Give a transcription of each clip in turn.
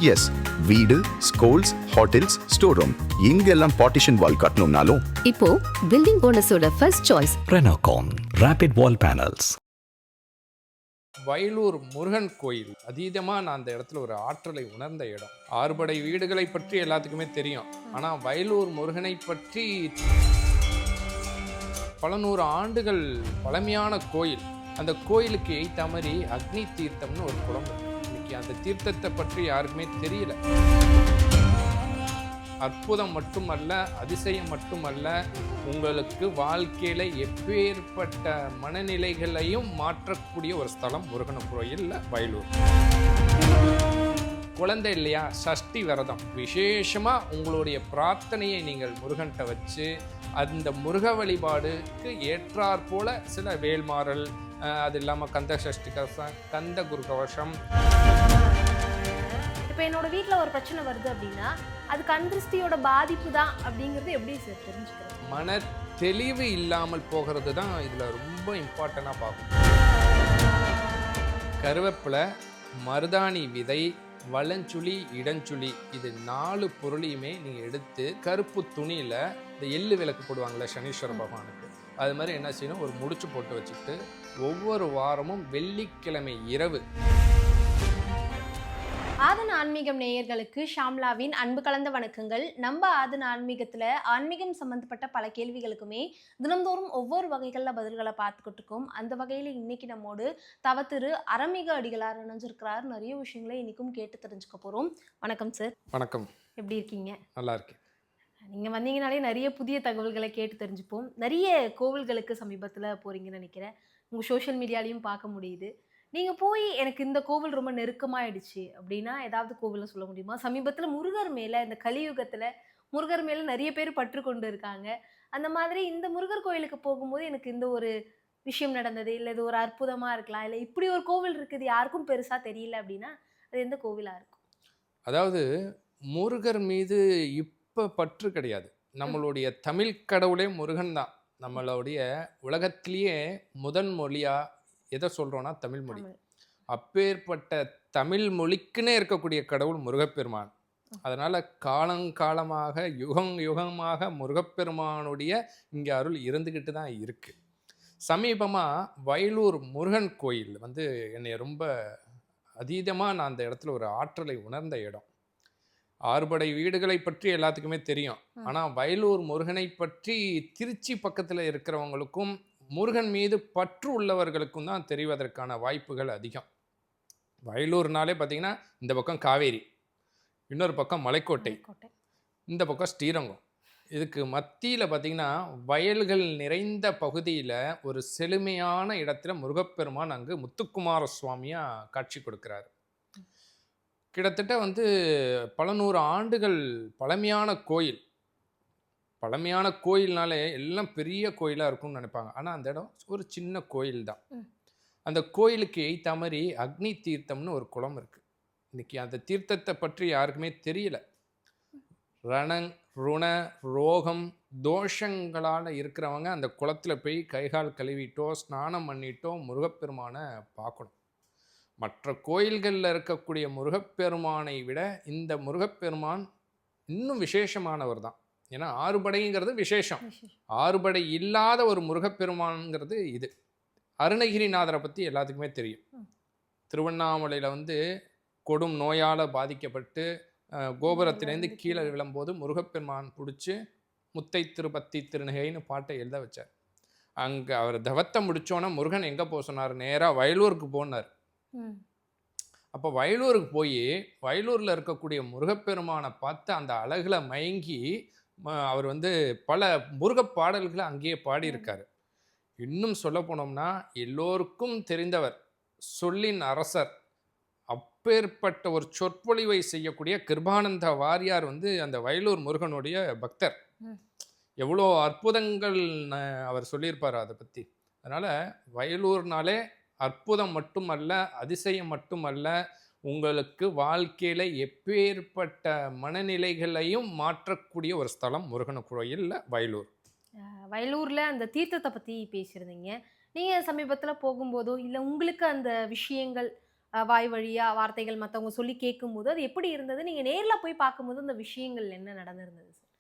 S, வீடு, schools, hotels, store room இங்கெல்லாம் partition wall கட்டணும்னாலும் இப்போ பில்டிங் ஓனர்ஸோட first choice Renocon Rapid Wall Panels. Vayalur Murugan கோயில் அதீதமாக நான் அந்த இடத்துல ஒரு ஆற்றலை உணர்ந்த இடம். ஆறுபடை வீடுகளை பற்றி எல்லாத்துக்குமே தெரியும். ஆனால் வயலூர் முருகனை பற்றி பல நூறு ஆண்டுகள் பழமையான கோயில். அந்த கோயிலுக்கு எய்த்த மாதிரி அக்னி தீர்த்தம்னு ஒரு குளம் இருக்கு. இன்னைக்கு அந்த தீர்த்தத்தை பற்றி யாருக்குமே தெரியல. அற்புதம் மட்டுமல்ல, அதிசயம் மட்டுமல்ல, உங்களுக்கு வாழ்க்கையில எப்பேற்பட்ட மனநிலைகளையும் மாற்றக்கூடிய ஒரு ஸ்தலம் முருகன் கோயில்ல வயலூர். குழந்தை இல்லையா, சஷ்டி விரதம் விசேஷமா உங்களுடைய பிரார்த்தனையை நீங்கள் முருகன்கிட்ட வச்சு அந்த முருக வழிபாடுக்கு ஏற்றாற் போல சில வேல்மாறல், அது இல்லாமல் கந்த சஷ்டி கவசம், கந்த குரு கவசம். இப்போ என்னோட வீட்டில் ஒரு பிரச்சனை வருது அப்படின்னா அது கண் திருஷ்டியோட பாதிப்பு தான் அப்படிங்கிறது எப்படி சார் தெரிஞ்சுக்கிறது? மன தெளிவு இல்லாமல் போகிறது தான் இதில் ரொம்ப இம்பார்ட்டண்டாக பார்க்கும். கருவேப்பிலை, மருதாணி விதை, வளஞ்சுழி, இடஞ்சுழி, இது 4 பொருளையுமே நீங்கள் எடுத்து கருப்பு துணியில் இந்த எள்ளு விளக்கு போடுவாங்கள்ல சனீஸ்வர பகவானுக்கு, அது மாதிரி என்ன செய்யணும், ஒரு முடிச்சு போட்டு வச்சுக்கிட்டு ஒவ்வொரு வாரமும் வெள்ளிக்கிழமை இரவு. ஆதன் ஆன்மீகம் நேயர்களுக்கு ஷாம்லாவின் அன்பு கலந்த வணக்கங்கள். நம்ம ஆதன் ஆன்மீகத்தில் ஆன்மீகம் சம்மந்தப்பட்ட பல கேள்விகளுக்குமே தினந்தோறும் ஒவ்வொரு வகைகளில் பதில்களை பார்த்துக்கிட்டு இருக்கோம். அந்த வகையில் இன்னைக்கு நம்மோடு தவத்திரு அறமிக அடிகளார் இணைஞ்சிருக்கிறார். நிறைய விஷயங்களை இன்னைக்கும் கேட்டு தெரிஞ்சுக்க போகிறோம். வணக்கம் சார். வணக்கம். எப்படி இருக்கீங்க? நல்லா இருக்கேன். நீங்கள் வந்தீங்கனாலே நிறைய புதிய தகவல்களை கேட்டு தெரிஞ்சுப்போம். நிறைய கோவில்களுக்கு சமீபத்தில் போகிறீங்கன்னு நினைக்கிறேன். உங்கள் சோஷியல் மீடியாலையும் பார்க்க முடியுது. நீங்கள் போய் எனக்கு இந்த கோவில் ரொம்ப நெருக்கமாயிடுச்சு அப்படின்னா ஏதாவது கோவிலை சொல்ல முடியுமா? சமீபத்தில் முருகர் மேலே, இந்த கலியுகத்தில் முருகர் மேலே நிறைய பேர் பற்று கொண்டு இருக்காங்க. அந்த மாதிரி இந்த முருகர் கோயிலுக்கு போகும்போது எனக்கு இந்த ஒரு விஷயம் நடந்தது, இல்லை இது ஒரு அற்புதமாக இருக்கலாம், இல்லை இப்படி ஒரு கோவில் இருக்குது யாருக்கும் பெருசாக தெரியல அப்படின்னா அது எந்த கோவிலாக இருக்கும்? அதாவது முருகர் மீது இப்போ பற்று கிடையாது. நம்மளுடைய தமிழ் கடவுளே முருகன் தான். நம்மளுடைய உலகத்திலேயே முதன் மொழியாக எதை சொல்கிறோன்னா தமிழ் மொழி. அப்பேற்பட்ட தமிழ் மொழிக்குன்னே இருக்கக்கூடிய கடவுள் முருகப்பெருமான். அதனால் காலங்காலமாக யுகமாக முருகப்பெருமானுடைய இங்கே அருள் இருந்துக்கிட்டு தான் இருக்குது. சமீபமாக வயலூர் முருகன் கோயில் என்னை ரொம்ப அதீதமாக நான் அந்த இடத்துல ஒரு ஆற்றலை உணர்ந்த இடம். ஆறுபடை வீடுகளை பற்றி எல்லாத்துக்குமே தெரியும். ஆனால் வயலூர் முருகனை பற்றி திருச்சி பக்கத்தில் இருக்கிறவங்களுக்கும் முருகன் மீது பற்று உள்ளவர்களுக்கும் தான் தெரிவதற்கான வாய்ப்புகள் அதிகம். வயலூர்னாலே பார்த்தீங்கன்னா இந்த பக்கம் காவேரி, இன்னொரு பக்கம் மலைக்கோட்டை, இந்த பக்கம் ஸ்ரீரங்கம். இதுக்கு மத்தியில் பார்த்தீங்கன்னா வயல்கள் நிறைந்த பகுதியில் ஒரு செழுமையான இடத்துல முருகப்பெருமான் அங்கு முத்துக்குமார சுவாமியாக காட்சி கொடுக்குறாரு. கிட்டத்தட்ட பல நூறு ஆண்டுகள் பழமையான கோயில். பழமையான கோயில்னாலே எல்லாம் பெரிய கோயிலாக இருக்கும்னு நினைப்பாங்க. ஆனால் அந்த இடம் ஒரு சின்ன கோயில் தான். அந்த கோயிலுக்கு எய்த்த மாதிரி அக்னி தீர்த்தம்னு ஒரு குளம் இருக்குது. இன்னைக்கு அந்த தீர்த்தத்தை பற்றி யாருக்குமே தெரியல. ருண ரோகம் தோஷங்களால் இருக்கிறவங்க அந்த குளத்தில் போய் கைகால் கழுவிட்டோ ஸ்நானம் பண்ணிட்டோ முருகப்பெருமானை பார்க்கணும். மற்ற கோயில்களில் இருக்கக்கூடிய முருகப்பெருமானை விட இந்த முருகப்பெருமான் இன்னும் விசேஷமானவர் தான். ஏன்னா ஆறுபடைங்கிறது விசேஷம். ஆறுபடை இல்லாத ஒரு முருகப்பெருமான்ங்கிறது இது. அருணகிரிநாதரை பற்றி எல்லாத்துக்குமே தெரியும். திருவண்ணாமலையில் கொடும் நோயால் பாதிக்கப்பட்டு கோபுரத்திலேருந்து கீழே விழும்போது முருகப்பெருமான் பிடிச்சி முத்தை திருப்பத்தி திருநகைன்னு பாட்டை எழுத வச்சார். அங்கே அவர் தவத்தை முடித்தோன்னே முருகன் எங்கே போக சொன்னார்? நேராக வயலூருக்கு போனார். அப்போ வயலூருக்கு போய் வயலூரில் இருக்கக்கூடிய முருகப்பெருமானை பார்த்து அந்த அழகில் மயங்கி அவர் பல முருகப் பாடல்களை அங்கேயே பாடியிருக்காரு. இன்னும் சொல்ல போனோம்னா எல்லோருக்கும் தெரிந்தவர், சொல்லின் அரசர், அப்பேற்பட்ட ஒரு சொற்பொழிவை செய்யக்கூடிய கிருபானந்த வாரியார் அந்த வயலூர் முருகனுடைய பக்தர். எவ்வளோ அற்புதங்கள் அவர் சொல்லியிருப்பார் அதை பற்றி. அதனால் வயலூர்னாலே அற்புதம் மட்டுமல்ல, அதிசயம் மட்டுமல்ல, உங்களுக்கு வாழ்க்கையில் எப்பேற்பட்ட மனநிலைகளையும் மாற்றக்கூடிய ஒரு ஸ்தலம் முருகன் கோயிலில் வயலூர். வயலூரில் அந்த தீர்த்தத்தை பற்றி பேசியிருந்தீங்க. நீங்கள் சமீபத்தில் போகும்போதோ இல்லை உங்களுக்கு அந்த விஷயங்கள் வாய் வழியா வார்த்தைகள் மத்தவங்க சொல்லி கேட்கும்போது அது எப்படி இருந்தது? நீங்க நேர்ல போய் பார்க்கும்போது அந்த விஷயங்கள் என்ன நடந்திருந்தது சார்?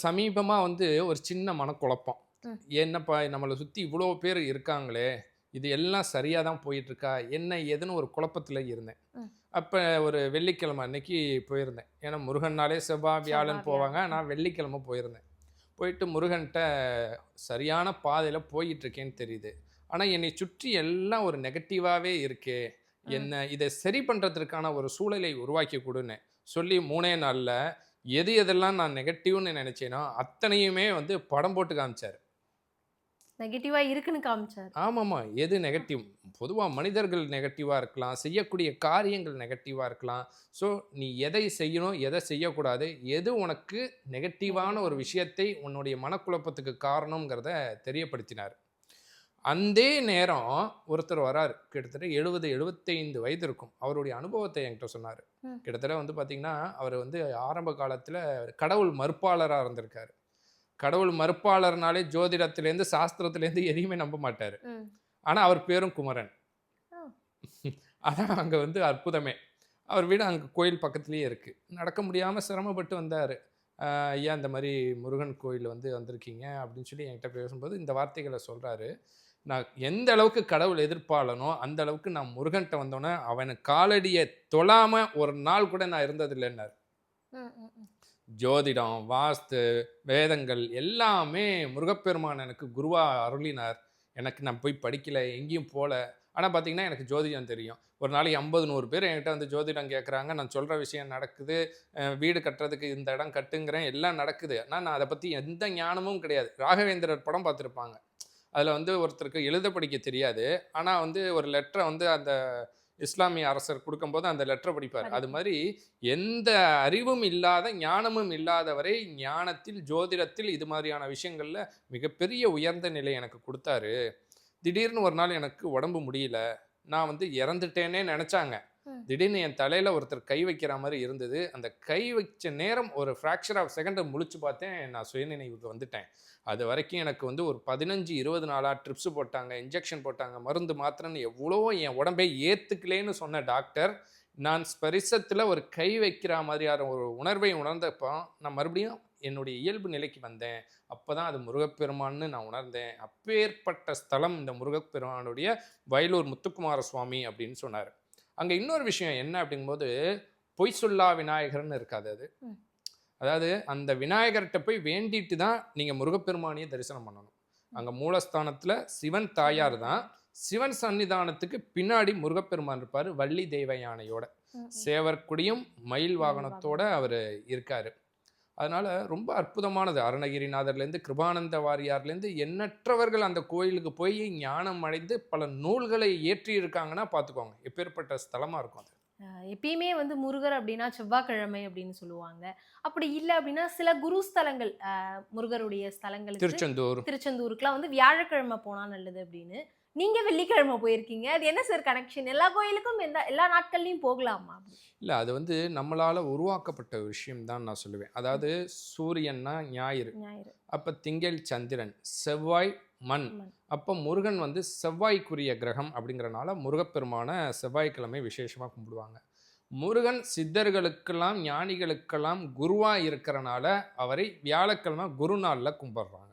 சமீபமா வந்து ஒரு சின்ன மனக்குழப்பம். ம். என்னப்பா நம்மள சுத்தி இவ்வளோ பேர் இருக்காங்களே! இது எல்லாம் சரியா தான் போயிட்டுருக்கா? என்ன ஏதுன்னு ஒரு குழப்பத்தில இருந்தேன். ம். அப்ப ஒரு வெள்ளிக்கிழமை அன்னைக்கு போயிருந்தேன். ஏன்னா முருகன்னாலே செவ்வாய், வியாழன் போவாங்க. நான் வெள்ளிக்கிழமை போயிருந்தேன். போயிட்டு முருகன்ட்ட சரியான பாதையில போயிட்டுருக்கேன்னு தெரியுது. ஆனா என்னை சுற்றி எல்லாம் ஒரு நெகட்டிவாவே இருக்கே! ம். என்ன இத சரி பண்றதற்கான ஒரு சூழலை உருவாக்கி குடுன்னேன். சொல்லி 3 நாள்ல எது எதெல்லாம் நான் நெகட்டிவ்னு நெனச்சேனோ, அத்தனையுமே வந்து படம் போட்டு காமிச்சாரு. நெகட்டிவா இருக்குன்னு காமிச்சாரு. ஆமாமா. எது நெகட்டிவ்? பொதுவா மனிதர்கள் நெகட்டிவா இருக்கலாம். செய்யக்கூடிய காரியங்கள் நெகட்டிவா இருக்கலாம். ஸோ, நீ எதை செய்யணும், எதை செய்யக்கூடாது, எது உனக்கு நெகட்டிவான ஒரு விஷயத்தை உன்னுடைய மனக்குழப்பத்துக்கு காரணம்ங்கிறத தெரியப்படுத்தினாரு. அந்தே நேரம் ஒருத்தர் வராரு. கிட்டத்தட்ட 70, 75 வயது இருக்கும். அவருடைய அனுபவத்தை என்கிட்ட சொன்னாரு. ம். கிட்டத்தட்ட வந்து பார்த்தீங்கன்னா, அவரு வந்து ஆரம்ப காலத்தில கடவுள் மறுப்பாளரா இருந்திருக்காரு. கடவுள் மறுப்பாளர்னாலே ஜோதிடத்திலேருந்து, சாஸ்திரத்திலேருந்து எதையுமே நம்ப மாட்டாரு. ம். ஆனா, அவர் பேரும் குமரன். ஓ! அதான் அங்க வந்து அற்புதமே. அவர் வீடு அங்க கோயில் பக்கத்திலேயே இருக்கு. நடக்க முடியாம சிரமப்பட்டு வந்தாரு. ஐயா இந்த மாரி முருகன் கோயில் வந்து வந்திருக்கீங்க அப்படின்னு சொல்லி என்கிட்ட பேசும்போது இந்த வார்த்தைகள சொல்றாரு. நான் எந்த அளவுக்கு கடவுள் எதிர்ப்பாளனோ, அந்த அளவுக்கு நான் முருகன்ட்ட வந்தோனே, அவன் காலடிய தொழாம ஒரு நாள் கூட நான் இருந்ததில்லன்னாரு. ம். ம். ம். ஜோதிடம், வாஸ்து, வேதங்கள் எல்லாமே முருகப்பெருமான் எனக்கு குருவா அருளினார். நான் போய் படிக்கல, எங்கேயும் போல. ஆனா பார்த்தீங்கன்னா, எனக்கு ஜோதிடம் தெரியும். ஒரு நாளைக்கு 50, 100 பேர் என்கிட்ட வந்து ஜோதிடம் கேட்குறாங்க. நான் சொல்ற விஷயம் நடக்குது. வீடு கட்டுறதுக்கு இந்த இடம் கட்டுங்கிறேன். எல்லாம் நடக்குது. ஆனா நான் அத பத்தி எந்த ஞானமும் கிடையாது. ராகவேந்திரர் படம் பார்த்துருப்பாங்க. அதில வந்து ஒருத்தருக்கு எழுத படிக்க தெரியாது. ஆனா வந்து ஒரு லெட்டர வந்து அந்த இஸ்லாமிய அரசர் குடுக்கும்போது அந்த லெட்டர படிப்பாரு. அது மாரி எந்த அறிவும் இல்லாத, ஞானமும் இல்லாதவரை ஞானத்தில், ஜோதிடத்தில் இது மாதிரியான விஷயங்கள்ல மிகப்பெரிய உயர்ந்த நிலை எனக்கு குடுத்தாரு. திடீர்னு ஒரு நாள் எனக்கு உடம்பு முடியல. நான் வந்து இறந்துட்டேன்னே நெனச்சாங்க. ம். திடீர்னு என் தலையில ஒருத்தர் கை வைக்கிற மாரி இருந்தது. அந்த கை வச்ச நேரம் ஒரு ஃபிராக்சர் ஆஃப் செகண்ட் முழிச்சு பார்த்தேன். நான் சுயநினைவுக்கு வந்துட்டேன். அதுவரைக்கும் எனக்கு வந்து ஒரு 15, 20 நாளா ட்ரிப்ஸ் போட்டாங்க, இன்ஜெக்ஷன் போட்டாங்க, மருந்து, மாத்திரைன்னு எவ்வளவோ என் உடம்பே ஏத்துக்கலேன்னு சொன்ன டாக்டர், நான் ஸ்பரிசத்தில ஒரு கை வைக்கிற மாதிரியான ஒரு உணர்வை உணர்ந்தப்போ, நான் மறுபடியும் என்னுடைய இயல்பு நிலைக்கு வந்தேன். அப்பதான் அது முருகப்பெருமான்னு நான் உணர்ந்தேன். அப்பேற்பட்ட ஸ்தலம் இந்த முருகப்பெருமானுடைய வயலூர் முத்துக்குமார சுவாமி அப்படின்னு சொன்னாரு. அங்க இன்னொரு விஷயம் என்ன அப்படிங்கும்போது, பொய் சொல்லா விநாயகர்ன்னு இருக்காது அது. ம். அதாவது அந்த விநாயகர்ட்ட போய் வேண்டிட்டு தான் நீங்க முருகப்பெருமானையே தரிசனம் பண்ணணும். அங்க மூலஸ்தானத்துல சிவன் தாயார் தான். சிவன் சன்னிதானத்துக்கு பின்னாடி முருகப்பெருமான் இருப்பாரு. வள்ளி தெய்வ யானையோட. ம். ம். சேவற்கொடியும் மயில் வாகனத்தோட அவரு இருக்காரு. அதனால ரொம்ப அற்புதமானது. அருணகிரிநாதர்லேருந்து, கிருபானந்த வாரியார்லேருந்து எண்ணற்றவர்கள் அந்த கோயிலுக்கு போய் ஞானம் அடைந்து பல நூல்களை இயற்றி இருக்காங்கன்னா பார்த்துக்கோங்க. எப்பேற்பட்ட ஸ்தலமா இருக்கும் அது. எப்பயுமே வந்து முருகர் அப்படின்னா செவ்வாய்க்கிழமை அப்படின்னு சொல்லுவாங்க. அப்படி இல்ல அப்படின்னா சில குரு ஸ்தலங்கள் முருகருடைய ஸ்தலங்களுக்கு திருச்செந்தூர். திருச்செந்தூருக்குலாம் வந்து வியாழக்கிழமை போனா நல்லது அப்படின்னு. நீங்க வெள்ளிக்கிழமை போயிருக்கீங்க. அது என்ன சார் கனெக்ஷன்? எல்லா கோயிலுக்கும் எல்லா நாட்கள்லயும் போகலாமா? இல்ல அது வந்து நம்மளால உருவாக்கப்பட்ட விஷயம் தான் நான் சொல்லுவேன். அதாவது சூரியன்னா ஞாயிறு. ஞாயிறு. அப்ப திங்கள் சந்திரன், செவ்வாய் மண். மண். அப்ப முருகன் வந்து செவ்வாய்க்குரிய கிரகம் அப்படிங்கிறனால முருகப்பெருமான செவ்வாய்க்கிழமை விசேஷமா கும்பிடுவாங்க. முருகன் சித்தர்களுக்கெல்லாம், ஞானிகளுக்கெல்லாம் குருவா இருக்கிறனால அவரை வியாழக்கிழமை குருநாள்ல கும்பிடுறாங்க.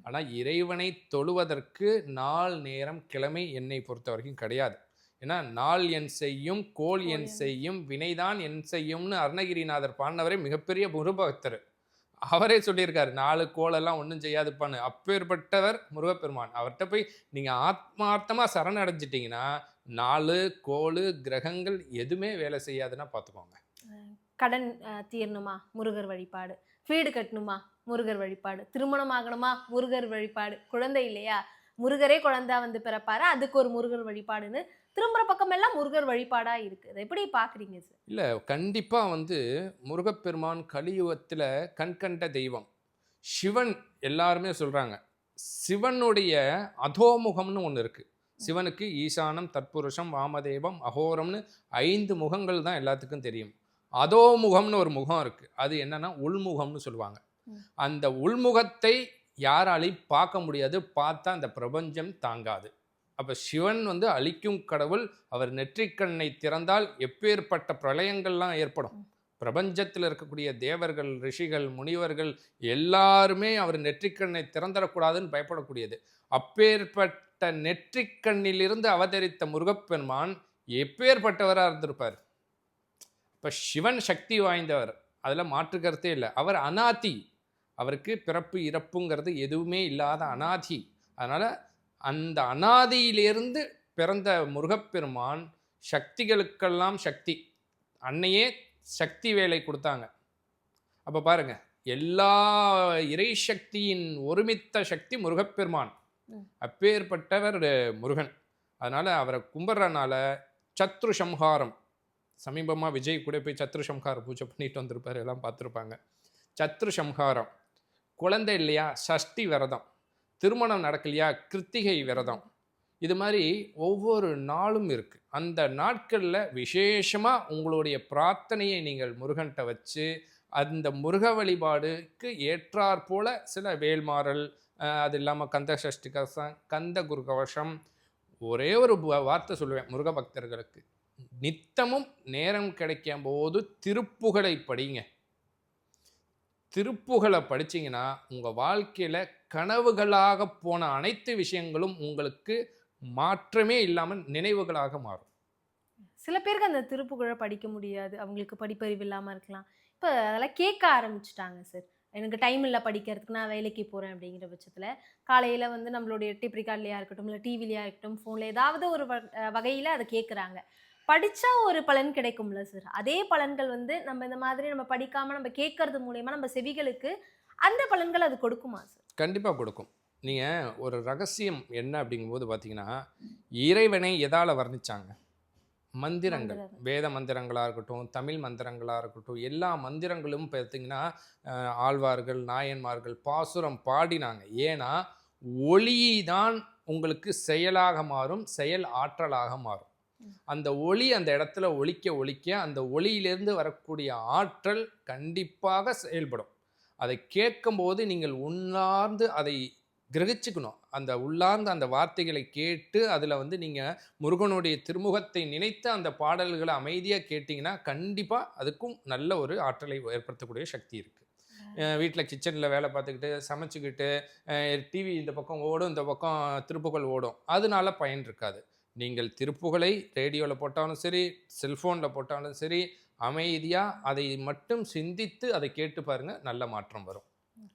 ஆனா இறைவனை தொழுவதற்கு நாள், நேரம், கிழமை என்னை பொறுத்த வரைக்கும் கிடையாது. ஏன்னா நாள் என் செய்யும், கோள் என் செய்யும், வினைதான் என் செய்யும்னு அருணகிரிநாதர் பாடினவரே மிகப்பெரிய முருபக்தர். அவரே சொல்லியிருக்காரு 4 கோளெல்லாம் ஒன்றும் செய்யாதுப்பான்னு. அப்பேற்பட்டவர் முருகப்பெருமான். அவர்கிட்ட போய் நீங்க ஆத்மார்த்தமா சரணடைஞ்சிட்டீங்கன்னா 4 கோளு, கிரகங்கள் எதுவுமே வேலை செய்யாதுன்னா பார்த்துக்கோங்க. கடன் தீரணுமா? முருகர் வழிபாடு. வீடு கட்டணுமா? முருகர் வழிபாடு. திருமணம் ஆகணுமா? முருகர் வழிபாடு. குழந்தை இல்லையா? முருகரே குழந்தா வந்து பிறப்பாரு. அதுக்கு ஒரு முருகர் வழிபாடுன்னு திரும்புற பக்கம் எல்லாம் முருகர் வழிபாடா இருக்கு. அதை எப்படி பாக்குறீங்க சார்? இல்ல கண்டிப்பா வந்து முருகப்பெருமான் கலியுகத்துல கண்கண்ட தெய்வம். சிவன் எல்லாருமே சொல்றாங்க. சிவனுடைய அதோமுகம்னு ஒண்ணு இருக்கு. சிவனுக்கு ஈசானம், தத்புருஷம், வாமதேவம், அகோரம்னு 5 முகங்கள் தான் எல்லாத்துக்கும் தெரியும். அதோமுகம்னு ஒரு முகம் இருக்கு. அது என்னன்னா உள்முகம்னு சொல்லுவாங்க. அந்த உள்முகத்தை யாராலையும் பார்க்க முடியாது. பார்த்தா அந்த பிரபஞ்சம் தாங்காது. அப்போ சிவன் வந்து அழிக்கும் கடவுள். அவர் நெற்றிக்கண்ணை திறந்தால் எப்பேற்பட்ட பிரளயங்கள்லாம் ஏற்படும். பிரபஞ்சத்தில் இருக்கக்கூடிய தேவர்கள், ரிஷிகள், முனிவர்கள் எல்லாருமே அவர் நெற்றிக்கண்ணை திறந்துடக்கூடாதுன்னு பயப்படக்கூடியது. அப்பேற்பட்ட நெற்றிக்கண்ணிலிருந்து அவதரித்த முருகப்பெருமான் எப்பேற்பட்டவராக இருந்திருப்பார். இப்போ சிவன் சக்தி வாய்ந்தவர், அதில் மாற்று கருத்தே இல்லை. அவர் அநாதி, அவருக்கு பிறப்பு இறப்புங்கிறது எதுவுமே இல்லாத அநாதி. அதனால் அந்த அநாதியிலிருந்து பிறந்த முருகப்பெருமான் சக்திகளுக்கெல்லாம் சக்தி. அன்னையே சக்தி வேலை கொடுத்தாங்க. அப்போ பாருங்க, எல்லா இறை சக்தியின் ஒருமித்த சக்தி முருகப்பெருமான். அப்பேற்பட்டவர் முருகன். அதனால் அவரை கும்பிட்றனால சத்ரு சம்ஹாரம். சமீபமாக விஜய் கூட போய் சத்ரு சம்ஹார பூஜை பண்ணிட்டு வந்திருப்பார், எல்லாம் பார்த்துருப்பாங்க. சத்ரு சம்ஹாரம். குழந்தை இல்லையா, சஷ்டி விரதம். திருமணம் நடக்கலையா, கிருத்திகை விரதம். இது மாதிரி ஒவ்வொரு நாளும் இருக்குது. அந்த நாட்களில் விசேஷமாக உங்களுடைய பிரார்த்தனையை நீங்கள் முருகன்கிட்ட வச்சு அந்த முருக வழிபாடுக்கு ஏற்றாற் போல சில வேல்மாறல், அது இல்லாமல் கந்த சஷ்டி கவசம், கந்த குரு கவசம். ஒரே ஒரு வார்த்தை சொல்லுவேன் முருக பக்தர்களுக்கு, நித்தமும் நேரம் கிடைக்கும் போது திருப்புகழை படிங்க. திருப்புகழை படிச்சிங்கன்னா உங்கள் வாழ்க்கையில் கனவுகளாக போன அனைத்து விஷயங்களும் உங்களுக்கு மாற்றமே இல்லாமல் நினைவுகளாக மாறும். சில பேருக்கு அந்த திருப்புகழை படிக்க முடியாது, அவங்களுக்கு படிப்பறிவு இல்லாமல் இருக்கலாம். இப்போ அதெல்லாம் கேட்க ஆரம்பிச்சிட்டாங்க. சார், எனக்கு டைம் இல்லை படிக்கிறதுக்கு, நான் வேலைக்கு போகிறேன் அப்படிங்கிற பட்சத்தில் காலையில் வந்து நம்மளுடைய டேப் ரெக்கார்ட்லையாக இருக்கட்டும், இல்லை டிவிலையாக இருக்கட்டும், ஃபோனில் ஏதாவது ஒரு வகையில் அதை கேட்குறாங்க. படித்தா ஒரு பலன் கிடைக்கும்ல சார்? அதே பலன்கள் வந்து நம்ம இந்த மாதிரி நம்ம படிக்காமல் நம்ம கேட்கறது மூலயமா நம்ம செவிகளுக்கு அந்த பலன்கள் அது கொடுக்குமா சார்? கண்டிப்பாக கொடுக்கும். நீங்கள் ஒரு ரகசியம் என்ன அப்படிங்கும்போது பார்த்தீங்கன்னா, இறைவனை எதால் வர்ணிச்சாங்க? மந்திரங்கள். வேத மந்திரங்களாக இருக்கட்டும், தமிழ் மந்திரங்களாக இருக்கட்டும், எல்லா மந்திரங்களும் பார்த்தீங்கன்னா ஆழ்வார்கள், நாயன்மார்கள் பாசுரம் பாடினாங்க. ஏன்னா ஒளி தான் உங்களுக்கு செயலாக மாறும், செயல் ஆற்றலாக மாறும். அந்த ஒளி அந்த இடத்துல ஒலிக்க ஒலிக்க அந்த ஒளியிலிருந்து வரக்கூடிய ஆற்றல் கண்டிப்பாக செயல்படும். அதை கேட்கும்போது நீங்கள் உள்ளார்ந்து அதை கிரகிச்சுக்கணும். அந்த உள்ளார்ந்த அந்த வார்த்தைகளை கேட்டு அதில் வந்து நீங்கள் முருகனுடைய திருமுகத்தை நினைத்து அந்த பாடல்களை அமைதியாக கேட்டிங்கன்னா கண்டிப்பாக அதுக்கும் நல்ல ஒரு ஆற்றலை ஏற்படுத்தக்கூடிய சக்தி இருக்குது. வீட்டில் கிச்சனில் வேலை பார்த்துக்கிட்டு சமைச்சிக்கிட்டு டிவி இந்த பக்கம் ஓடும், இந்த பக்கம் திருப்புகழ் ஓடும், அதனால பயன் இருக்காது. நீங்கள் திருப்புகழை ரேடியோவில் போட்டாலும் சரி, செல்ஃபோனில் போட்டாலும் சரி, அமைதியாக அதை மட்டும் சிந்தித்து அதை கேட்டு பாருங்கள், நல்ல மாற்றம் வரும்.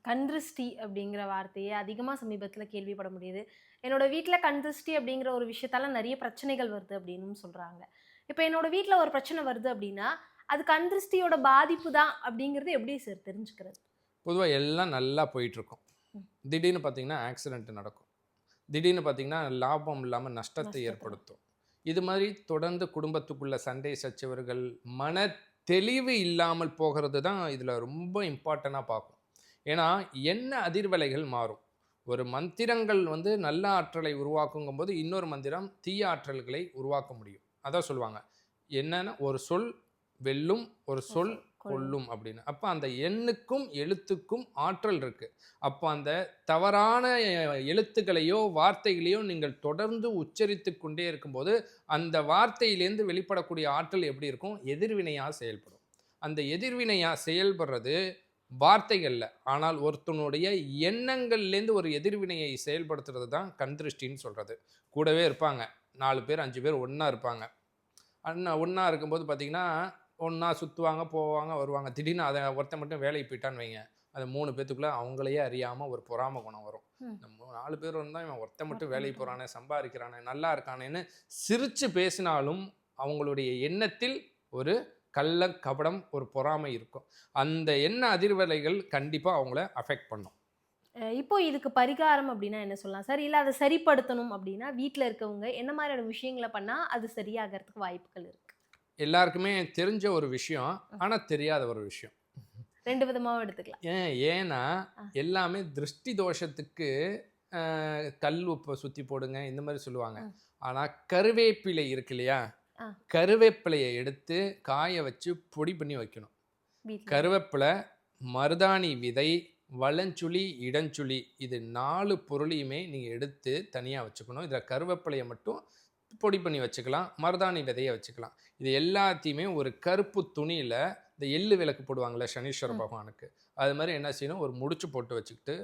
கண்திருஷ்டி அப்படிங்கிற வார்த்தையை அதிகமாக சமீபத்தில் கேள்விப்பட முடியுது. என்னோட வீட்டில் கண்திருஷ்டி அப்படிங்கிற ஒரு விஷயத்தால நிறைய பிரச்சனைகள் வருது அப்படின்னு சொல்கிறாங்க. இப்போ என்னோட வீட்டில் ஒரு பிரச்சனை வருது அப்படின்னா அது கண்திருஷ்டியோட பாதிப்பு தான் அப்படிங்கிறது எப்படி சார் தெரிஞ்சுக்கிறது? பொதுவாக எல்லாம் நல்லா போயிட்டுருக்கும், திடீர்னு பார்த்தீங்கன்னா ஆக்சிடென்ட் நடக்கும், திடீர்னு பார்த்தீங்கன்னா லாபம் இல்லாமல் நஷ்டத்தை ஏற்படுத்தும். இது மாதிரி தொடர்ந்து குடும்பத்துக்குள்ள சண்டை சச்சரவுகள், மன தெளிவு இல்லாமல் போகிறது தான் இதில் ரொம்ப இம்பார்ட்டண்ட்டாக பார்க்கும். ஏன்னா என்ன அதிர்வலைகள் மாறும். ஒரு மந்திரங்கள் வந்து நல்ல ஆற்றலை உருவாக்குங்கும் போது இன்னொரு மந்திரம் தீய ஆற்றல்களை உருவாக்க முடியும். அதான் சொல்லுவாங்க, என்னன்னா ஒரு சொல் வெல்லும், ஒரு சொல் கொல்லும் அப்படின்னு. அப்போ அந்த எண்ணுக்கும் எழுத்துக்கும் ஆற்றல் இருக்கு. அப்போ அந்த தவறான எழுத்துக்களையோ வார்த்தைகளையோ நீங்கள் தொடர்ந்து உச்சரித்து கொண்டே இருக்கும்போது அந்த வார்த்தையிலேருந்து வெளிப்படக்கூடிய ஆற்றல் எப்படி இருக்கும்? எதிர்வினையாக செயல்படும். அந்த எதிர்வினையாக செயல்படுறது வார்த்தைகளில், ஆனால் ஒருத்தனுடைய எண்ணங்கள்லேருந்து ஒரு எதிர்வினையை செயல்படுத்துறது தான் கண்திருஷ்டின்னு சொல்கிறது. கூடவே இருப்பாங்க 4 பேர் 5 பேர் ஒன்றா இருப்பாங்க. ஒன்றா இருக்கும்போது பார்த்திங்கன்னா ஒன்றா சுற்றுவாங்க, போவாங்க, வருவாங்க. திடீர்னு அதை ஒருத்தன் மட்டும் வேலைக்கு போயிட்டான்னு வைங்க, அது 3 பேத்துக்குள்ளே அவங்களையே அறியாமல் ஒரு பொறாமை குணம் வரும். நம்ம 4 பேர் இருந்தால் இவன் ஒருத்தன் மட்டும் வேலைக்கு போகிறானே, சம்பாதிக்கிறானே, நல்லா இருக்கானேன்னு சிரித்து பேசினாலும் அவங்களுடைய எண்ணத்தில் ஒரு கள்ள கபடம், ஒரு பொறாமை இருக்கும். அந்த எண்ண அதிர்வலைகள் கண்டிப்பாக அவங்கள அஃபெக்ட் பண்ணும். இப்போ இதுக்கு பரிகாரம் அப்படின்னா என்ன சொல்லலாம் சார்? இல்லை அதை சரிப்படுத்தணும் அப்படின்னா வீட்டில் இருக்கவங்க என்ன மாதிரியான விஷயங்களை பண்ணால் அது சரியாகிறதுக்கு வாய்ப்புகள் இருக்குது? எல்லாருக்குமே தெரிஞ்ச ஒரு விஷயம், ஆனால் தெரியாத ஒரு விஷயம். 2 விதமாகவும் எடுத்துக்கலாம். ஏன்னா எல்லாமே திருஷ்டி தோஷத்துக்கு கல் உப்பை சுற்றி போடுங்க இந்த மாதிரி சொல்லுவாங்க. ஆனால் கருவேப்பிலை இருக்கு இல்லையா, கருவேப்பிலையை எடுத்து காய வச்சு பொடி பண்ணி வைக்கணும். கருவேப்பிலை, மருதாணி விதை, வலஞ்சுழி இடஞ்சுழி இது 4 பொருளையுமே நீங்கள் எடுத்து தனியாக வச்சுக்கணும். இதில் கருவேப்பிலையை மட்டும் பொடி பண்ணி வச்சுக்கலாம், மருதாணி விதையை வச்சுக்கலாம். இது எல்லாத்தையுமே ஒரு கருப்பு துணியில், இந்த எள்ளு விளக்கு போடுவாங்கள்ல சனீஸ்வர பகவானுக்கு, அது மாதிரி என்ன செய்யணும், ஒரு முடிச்சு போட்டு வச்சுக்கிட்டு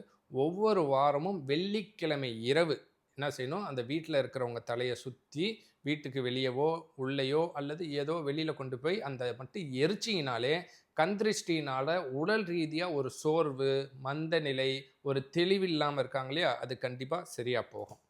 ஒவ்வொரு வாரமும் வெள்ளிக்கிழமை இரவு என்ன செய்யணும், அந்த வீட்டில் இருக்கிறவங்க தலையை சுற்றி வீட்டுக்கு வெளியவோ உள்ளேயோ அல்லது ஏதோ வெளியில் கொண்டு போய் அந்த மட்டும் எரிச்சிங்கனாலே கந்திருஷ்டினால் உடல் ரீதியாக ஒரு சோர்வு, மந்த நிலை, ஒரு தெளிவில்லாமல் இருக்காங்க இல்லையா, அது கண்டிப்பாக சரியாக போகும்.